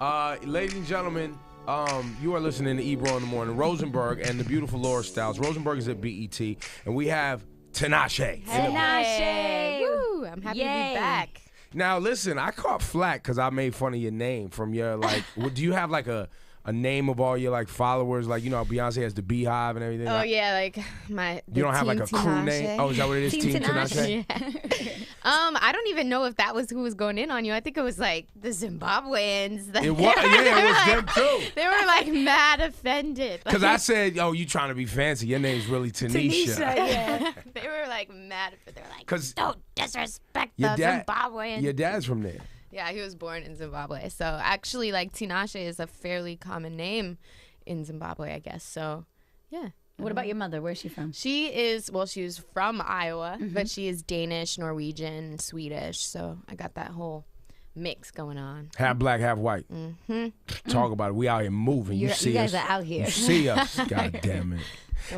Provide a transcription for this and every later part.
Ladies and gentlemen, you are listening to Ebro in the Morning. Rosenberg and the beautiful Laura Stiles. Rosenberg is at BET, and we have Tinashe. Tinashe! Woo! I'm happy to be back. Now, listen, I caught flack because I made fun of your name from your, like, do you have, like, a name of all your, like, followers? Like, you know, Beyonce has the Beehive and everything. Oh, yeah, like, you don't have, like, a crew name? Oh, is that what it is? Team Tinashe? Yeah. I don't even know if that was who was going in on you. I think it was, like, the Zimbabweans. It was, yeah, it was them, too. They were, like, mad offended. Because I said, oh, you trying to be fancy. Your name's really Tinashe. Yeah. They were, like, mad. They were like, don't disrespect the Zimbabweans. Your dad's from there. Yeah, he was born in Zimbabwe. So actually, like, Tinashe is a fairly common name in Zimbabwe, I guess. So, yeah. What about your mother? Where's she from? She is, well, she was from Iowa, but she is Danish, Norwegian, Swedish. So I got that whole mix going on. Half black, half white. Talk about it. We out here moving. You see us. You guys are out here. You see us. God damn it.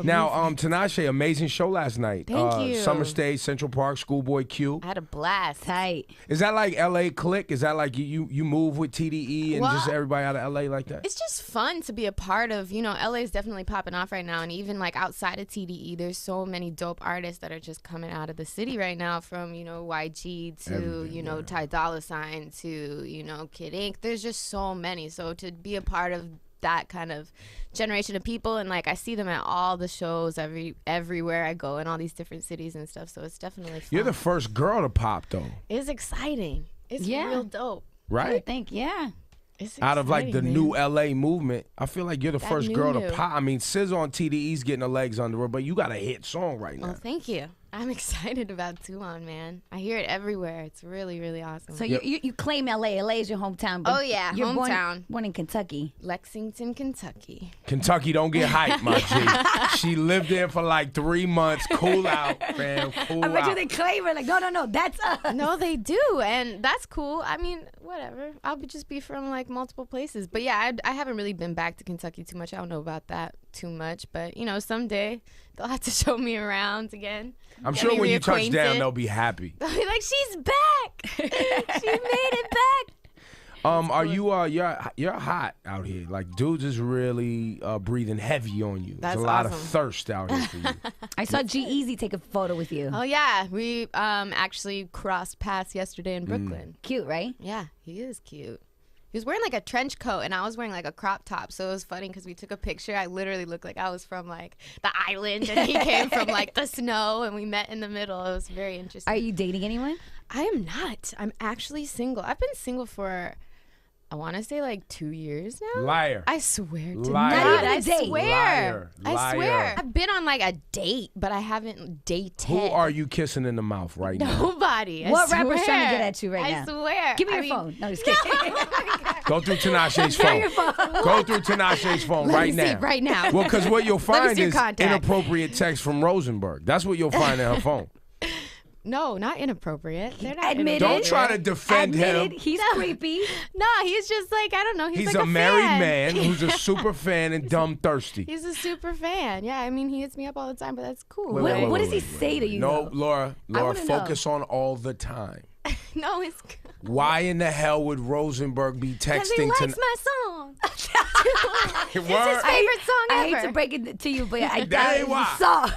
Now, Tinashe, amazing show last night. Thank you. Summer Stage, Central Park, Schoolboy Q. I had a blast. Tight. Is that like LA clique? Is that like you move with TDE and just everybody out of LA like that? It's just fun to be a part of. You know, LA is definitely popping off right now. And even like outside of TDE, there's so many dope artists that are just coming out of the city right now, from, you know, YG to, you know, Ty Dolla $ign to, you know, Kid Ink. There's just so many. So to be a part of that kind of generation of people, and like I see them at all the shows everywhere I go in all these different cities and stuff, so it's definitely fun. You're the first girl to pop though. It's exciting. It's real dope. Right? I think, yeah. It's out of like the man. new LA movement, I feel like you're the first girl to pop. I mean, SZA on TDE's getting her legs under her, but you got a hit song right now. Well, thank you. I'm excited about Toulon, man. I hear it everywhere. It's really, really awesome. So you claim LA. LA is your hometown. But oh, yeah, you're hometown. Born in Kentucky. Lexington, Kentucky. Kentucky, don't get hyped, my G. She lived there for like 3 months. Cool out, fam. Cool out. I bet you they claim it. Like, no, that's us. No, they do, and that's cool. I mean, whatever. I'll just be from like multiple places. But yeah, I haven't really been back to Kentucky too much. I don't know about that too much. But, you know, someday they'll have to show me around again. I'm sure when you touch down, they'll be happy. They'll be like, she's back. She made it back. Are you you're hot out here. Like, dudes is really breathing heavy on you. That's There's a lot awesome. of thirst out here for you. I saw G-Eazy take a photo with you. Oh yeah, we actually crossed paths yesterday in Brooklyn. Cute, right? Yeah, he is cute. He was wearing like a trench coat and I was wearing like a crop top, so it was funny because we took a picture. I literally looked like I was from like the island and he came from like the snow, and we met in the middle. It was very interesting. Are you dating anyone? I am not. I'm actually single. I've been single for, I want to say like 2 years now. Liar. I swear to Liar. God. Not even I a date. swear. Liar. I swear. I've been on like a date, but I haven't dated. Who are you kissing in the mouth right now? Nobody. What rapper's trying to get at you right now? I swear. Give me your phone. No, just kidding. Go through Tinashe's phone. Go through Tinashe's phone right now. Right now. Well, because what you'll find is contact. inappropriate text from Rosenberg. That's what you'll find in her phone. No, not inappropriate. They're not Admitted. Don't try to defend him. He's creepy. No, he's just like, I don't know. He's like a married fan. man who's a super fan and dumb thirsty. He's a super fan. Yeah, I mean, he hits me up all the time, but that's cool. What does he say to you? No, though? Laura, focus on all the time. No, it's Why in the hell would Rosenberg be texting? Because he likes my song. It's his favorite song ever. I hate to break it to you, but That ain't why. Saw.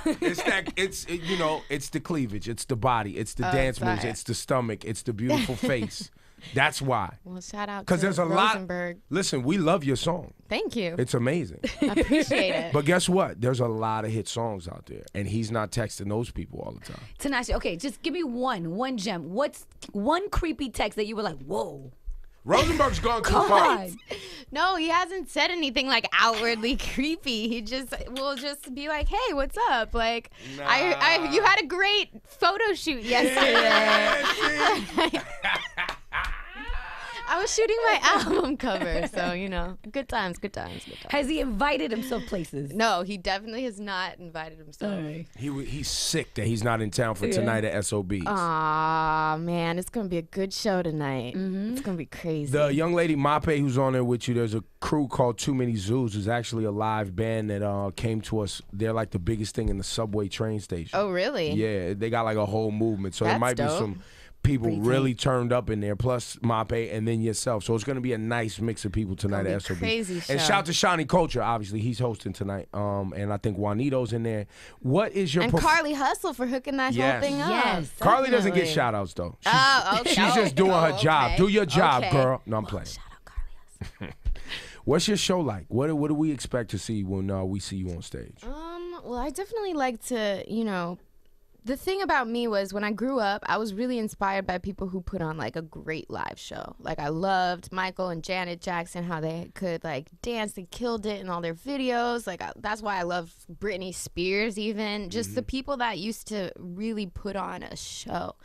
It's the cleavage, it's the body, it's the dance moves, it's the stomach, it's the beautiful face. That's why. Well, shout out to because there's a Rosenberg. lot. Listen, we love your song. Thank you. It's amazing. I appreciate it. But guess what? There's a lot of hit songs out there, and he's not texting those people all the time. Tinashe, okay, just give me one gem. What's one creepy text that you were like, whoa? Rosenberg's gone too far. No, he hasn't said anything like outwardly creepy. He just will just be like, "Hey, what's up?" Like, you had a great photo shoot yesterday. I was shooting my album cover, so, you know, good times. Has he invited himself places? No, he definitely has not invited himself. Right. He's sick that he's not in town for tonight at SOBs. Aw, man, it's going to be a good show tonight. It's going to be crazy. The young lady, Mape, who's on there with you, there's a crew called Too Many Zoos. It's actually a live band that came to us. They're like the biggest thing in the subway train station. Oh, really? Yeah, they got like a whole movement. So there That's might dope. be some people really turned up in there, plus Mape and then yourself. So it's going to be a nice mix of people tonight at SOB. Crazy show. And shout out to Shawnee Culture, obviously. He's hosting tonight. And I think Juanito's in there. What is your... And Carly Hustle for hooking that whole thing up. Yes. Carly doesn't get shout outs, though. Okay. She's just doing her job. Do your job, girl. No, I'm playing. Shout out Carly Hustle. What's your show like? What do we expect to see when we see you on stage? Well, I definitely like to, the thing about me was when I grew up, I was really inspired by people who put on like a great live show. Like I loved Michael and Janet Jackson, how they could like dance. They killed it in all their videos. Like that's why I love Britney Spears even. Just the people that used to really put on a show.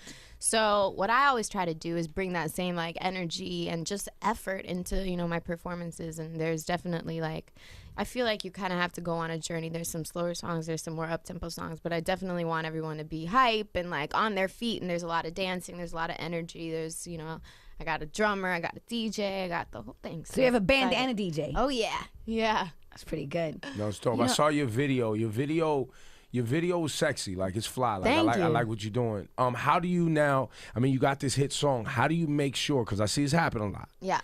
So what I always try to do is bring that same like energy and just effort into, my performances. And there's definitely like, I feel like you kind of have to go on a journey. There's some slower songs, there's some more up-tempo songs, but I definitely want everyone to be hype and like on their feet. And there's a lot of dancing, there's a lot of energy. There's, I got a drummer, I got a DJ, I got the whole thing. So you have a band and a DJ. Oh yeah, yeah. That's pretty good. No, it's dope. I saw your video. Your video was sexy. Like it's fly. Like I like what you're doing. How do you now? I mean, you got this hit song. How do you make sure? Because I see this happen a lot. Yeah.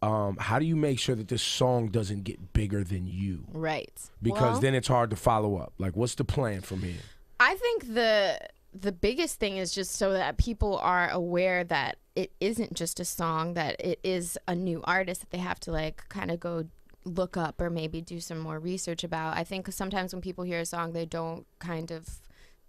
How do you make sure that this song doesn't get bigger than you? Right. Because then it's hard to follow up. Like, what's the plan from here? I think the biggest thing is just so that people are aware that it isn't just a song, that it is a new artist that they have to like kind of go look up or maybe do some more research about. I think sometimes when people hear a song, they don't kind of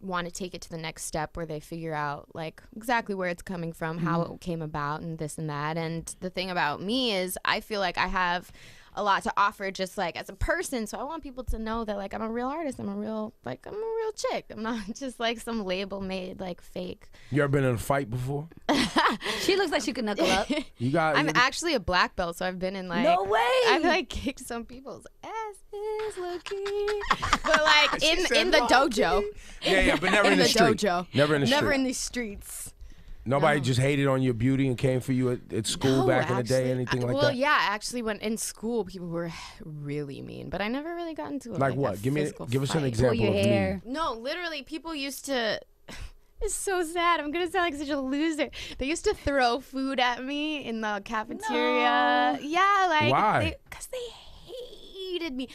want to take it to the next step where they figure out like exactly where it's coming from, how it came about and this and that. And the thing about me is I feel like I have a lot to offer just like as a person. So I want people to know that like I'm a real artist. I'm a real chick. I'm not just like some label made like fake. You ever been in a fight before? She looks like she could knuckle up. I'm actually a black belt, so I've been in like No way. I've like kicked some people's asses, low key. But like in the dojo. Yeah, but never in the street. dojo. Never in the street. Never in the streets. Nobody just hated on your beauty and came for you at school back in the day, anything like that? Well, yeah, actually, when in school, people were really mean, but I never really got into it. Like what? Give us an example Pull your of hair. mean. No, literally, people used to. It's so sad. I'm gonna sound like such a loser. They used to throw food at me in the cafeteria. No. Yeah, like why? Because they hated me.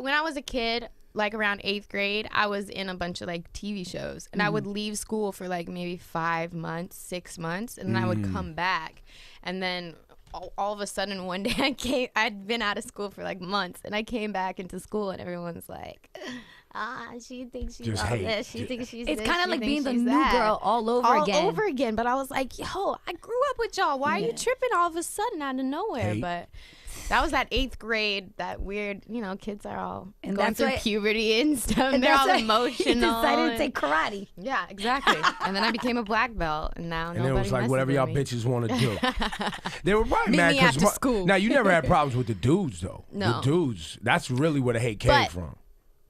When I was a kid, like around 8th grade, I was in a bunch of like TV shows, and I would leave school for like maybe 5 months, 6 months, and then I would come back, and then all of a sudden one day I'd been out of school for like months, and I came back into school, and everyone's like, she thinks she's Just all hate. this, she thinks she's It's this, kind of she like thinks being the she's new that. girl all over again. But I was like, yo, I grew up with y'all. Why are you tripping all of a sudden out of nowhere? Hate. But that was that 8th grade, that weird, kids are all And going that's through why- puberty and stuff. And They're all that's why emotional. He decided to and- take karate. Yeah, exactly. And then I became a black belt, and now And it was like whatever y'all bitches want to do. They were probably Meet mad me after school. Now you never had problems with the dudes though. No. The dudes. That's really where the hate came But- from.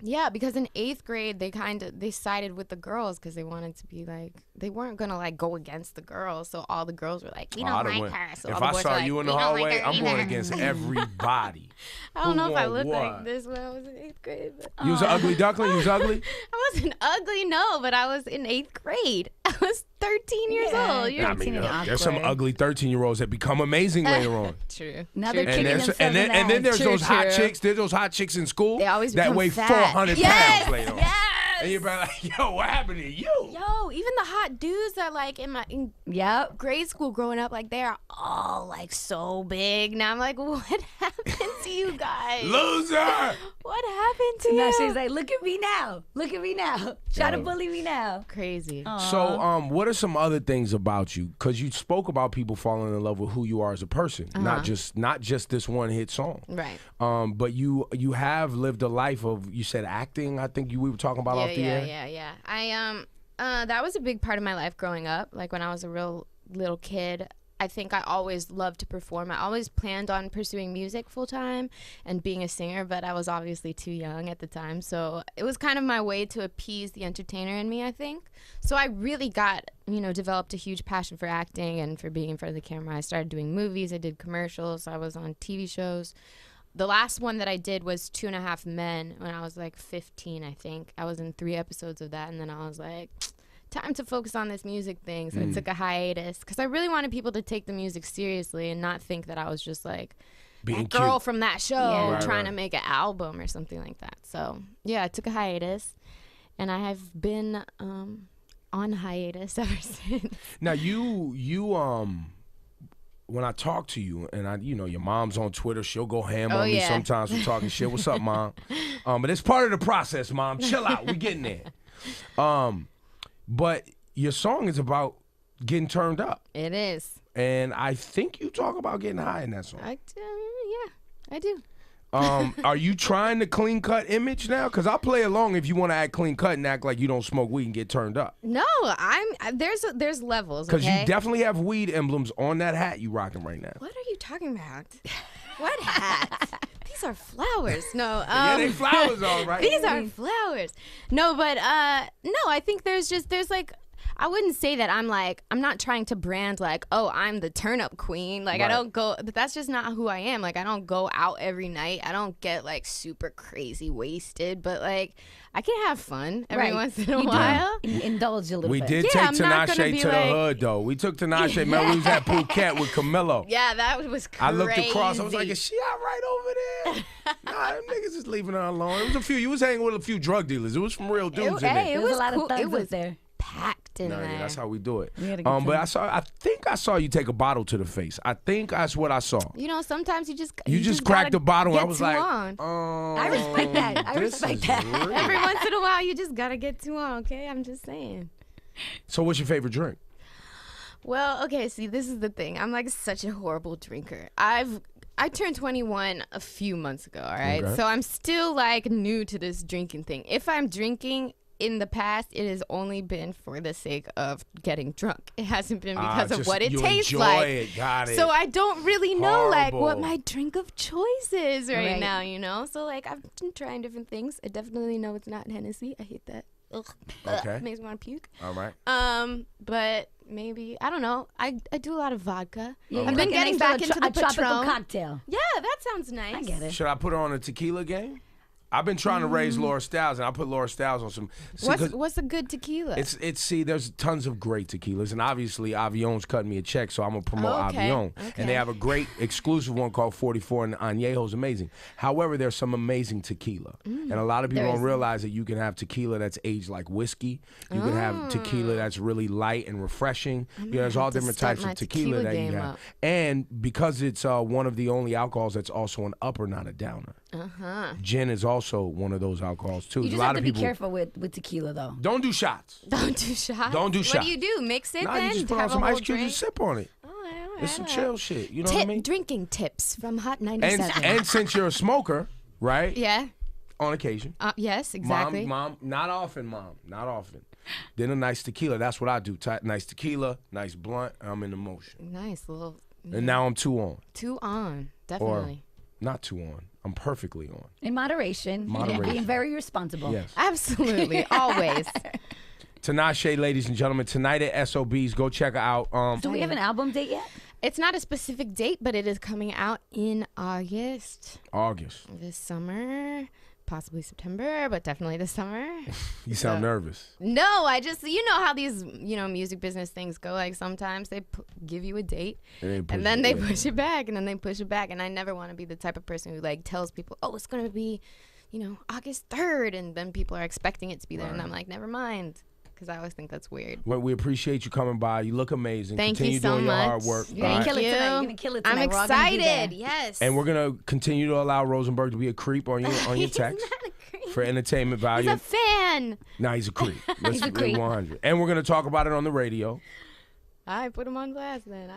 Yeah, because in 8th grade they sided with the girls because they wanted to be like, they weren't gonna like go against the girls. So all the girls were like, we don't like her. So if all the I boys saw were like, you in the "We don't like hallway, her I'm going either." against everybody. I don't know if I Who looked want like what? this when I was in 8th grade. But You was an ugly duckling? You was ugly? I wasn't ugly, no, but I was in 8th grade. I was 13 years Yeah. old. You're I mean, and there's some awkward. ugly 13-year-olds that become amazing later on. True. Now they're True. kicking And, themselves and then in the and then ass. there's True, those hot true. chicks. There's those hot chicks in school They always that become weigh fat. 400 Yes, pounds later on. yes. And you're probably like, yo, what happened to you? Yo, even the hot dudes that like in Yep. grade school growing up, like they're all like so big. Now I'm like, what happened to you guys? Loser! What happened to Now you? she's like, look at me now. Look at me now. Try to Yo. bully me now. Crazy. So, what are some other things about you? Because you spoke about people falling in love with who you are as a person, not just this one hit song. Right. But you have lived a life of, you said acting. I think we were talking about off the air. Yeah. I that was a big part of my life growing up. Like when I was a real little kid, I think I always loved to perform. I always planned on pursuing music full time and being a singer, but I was obviously too young at the time. So it was kind of my way to appease the entertainer in me, I think. So I really developed a huge passion for acting and for being in front of the camera. I started doing movies. I did commercials. I was on TV shows. The last one that I did was 2.5 Men when I was like 15, I think. I was in 3 episodes of that, and then I was like, time to focus on this music thing. So I took a hiatus because I really wanted people to take the music seriously and not think that I was just like being that girl cute from that show Yeah. trying to make an album or something like that. So yeah, I took a hiatus, and I have been on hiatus ever since. Now you when I talk to you, and your mom's on Twitter, she'll go ham on me sometimes for talking shit. What's up, Mom? But it's part of the process, Mom. Chill out. We getting there. But your song is about getting turned up. It is. And I think you talk about getting high in that song. I do. Are you trying the clean cut image now? Because I'll play along if you want to act clean cut and act like you don't smoke weed and get turned up. No, there's levels. Because okay? you definitely have weed emblems on that hat you rocking right now. What are you talking about? What hat? These are flowers. No. Yeah, they flowers, all right. These are flowers. No, but no, I think there's like, I wouldn't say that I'm not trying to brand like, oh, I'm the turn up queen. Like, right. I don't go, but that's just not who I am. Like, I don't go out every night. I don't get like super crazy wasted, but like, I can have fun every once in a while. Indulge a little bit. We did take Tinashe to the hood, though. We took Tinashe. Remember, we was at Phuket with Camilo. Yeah, that was crazy. I looked across. I was like, is she out right over there? Nah, them niggas is leaving her alone. It was a few. You was hanging with a few drug dealers. It was some real dudes in there. It was a lot of thugs up there. Packed in there. Yeah, that's how we do it. But I think I saw you take a bottle to the face. I think that's what I saw. You know, sometimes you just cracked the bottle. And I was like, I respect that. I respect that. Every once in a while, you just gotta get too on. Okay, I'm just saying. So, what's your favorite drink? Well, okay. See, this is the thing. I'm like such a horrible drinker. I turned 21 a few months ago. All right, so I'm still like new to this drinking thing. If I'm drinking, in the past, it has only been for the sake of getting drunk. It hasn't been because of what it tastes like. It. Got it. So I don't really know like what my drink of choice is right now, you know? So like I've been trying different things. I definitely know it's not Hennessy. I hate that. Ugh. Okay. Makes me want to puke. All right. But maybe, I don't know. I do a lot of vodka. Yeah, I've been getting back into the tropical Patron cocktail. Yeah, that sounds nice. I get it. Should I put her on a tequila game? I've been trying to raise Laura Styles, and I put Laura Styles on some. What's a good tequila? See, there's tons of great tequilas, and obviously Avion's cutting me a check, so I'm gonna promote Avion, and they have a great exclusive one called 44, and Añejo's amazing. However, there's some amazing tequila, and a lot of people don't realize that you can have tequila that's aged like whiskey. You can have tequila that's really light and refreshing. There's all different types of tequila that you have, and because it's one of the only alcohols that's also an upper, not a downer. Gin is also one of those alcohols too. You just have to be careful with tequila though. Don't do shots. Don't do shots. Don't do shots. What do you do? Mix it then? You just put on some ice cubes and sip on it. All right, it's some chill shit. You know what I mean? Drinking tips from Hot 97. And since you're a smoker, right? Yeah. On occasion. Yes, exactly. Mom, not often, not often. Then a nice tequila. That's what I do. Nice tequila, nice blunt. I'm in the motion. Nice little. And now I'm 2 on. 2 on, definitely. Or not 2 on. I'm perfectly on. In moderation. Being very responsible. Yes. Absolutely. Always. Tinashe, ladies and gentlemen, tonight at SOBs. Go check her out. Do we have an album date yet? It's not a specific date, but it is coming out in August. This summer. Possibly September, but definitely this summer. You sound nervous. No, I just, you know how these, music business things go. Like sometimes they give you a date and then they push it back and then they push it back. And I never want to be the type of person who like tells people, oh, it's going to be, August 3rd. And then people are expecting it to be there. Right. And I'm like, never mind. Because I always think that's weird. Well, we appreciate you coming by. You look amazing. Thank Continue you so doing much. Your hard work. You're going to kill it tonight. I'm excited. Yes. And we're going to continue to allow Rosenberg to be a creep on your text. For entertainment value. He's a fan. Nah, he's a creep. He's a creep. 100. And we're going to talk about it on the radio. I put him on blast then.